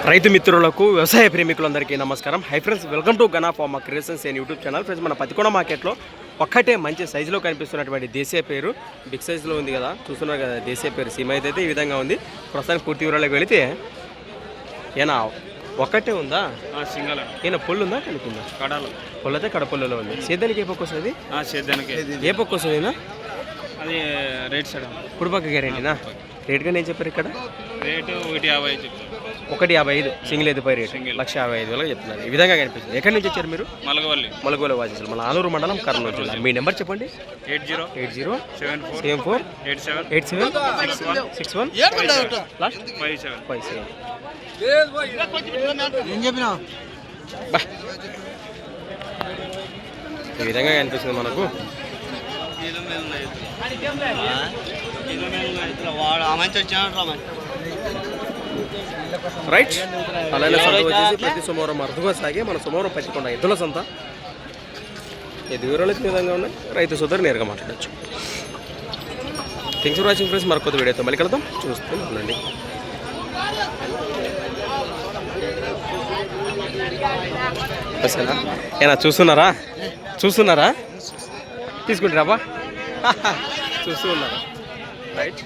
రైతు మిత్రులకు వ్యవసాయ ప్రేమికులందరికీ నమస్కారం. Hi friends, welcome to Gana pharma creations and YouTube channel. Friends, మన పతికొండ మార్కెట్లో ఒక్కటే మంచి సైజులో కనిపిస్తున్నటువంటి దేశీయ పేరు బిగ్ సైజులో ఉంది కదా, చూస్తున్నారు కదా. దేశీయ పేరు సీమ అయితే ఈ విధంగా ఉంది. ప్రస్తుతానికి పూర్తి వివరాలకు వెళితే ఏనా ఒక్కటే ఉందా? సింగల్. ఏనా పొల్లు ఉందా? కనుకుందా? కడాలు పొల్లు అయితే కడపొల్లలో ఉంది. సేద్యానికి ఏ పక్క వస్తుంది? సేద్యానికి ఏ పక్క వస్తుందినా? అది రేట్ సైడ్ ఇప్పుడు పక్క గ్యారెంటీనా? రేట్గా నేను చెప్పారు ఇక్కడ రేటు 1.50 చెప్తాను. 1.55 సింగిల్ అయితే పై రేట్ 1,55,000 చెప్తున్నారు. ఈ విధంగా కనిపిస్తుంది. ఎక్కడి నుంచి వచ్చారు మీరు? మలగోలు వాచేసారు. మన ఆలూరు మండలం, కర్నూలు జిల్లా. మీ నెంబర్ చెప్పండి. 807487876161 లాస్ట్ 57. ఏం చెప్పినా ఈ విధంగా కనిపిస్తుంది మనకు. రైట్. అలానే సంత వచ్చేసి ప్రతి సోమవారం అర్థంగా సాగే మన సోమవారం పచ్చికొండ ఎద్దుల సంత. ఎద్దు వివరాలు ఈ విధంగా ఉన్నాయి. రైతు సోదరు నేరుగా మాట్లాడచ్చు. Thanks for watching friends. మరి కొత్త వీడియోతో మళ్ళీ కలుద్దాం. చూస్తూ ఉండండి. ఏనా చూస్తున్నారా తీసుకుంటారా? చూస్తూ ఉన్నారా? రైట్.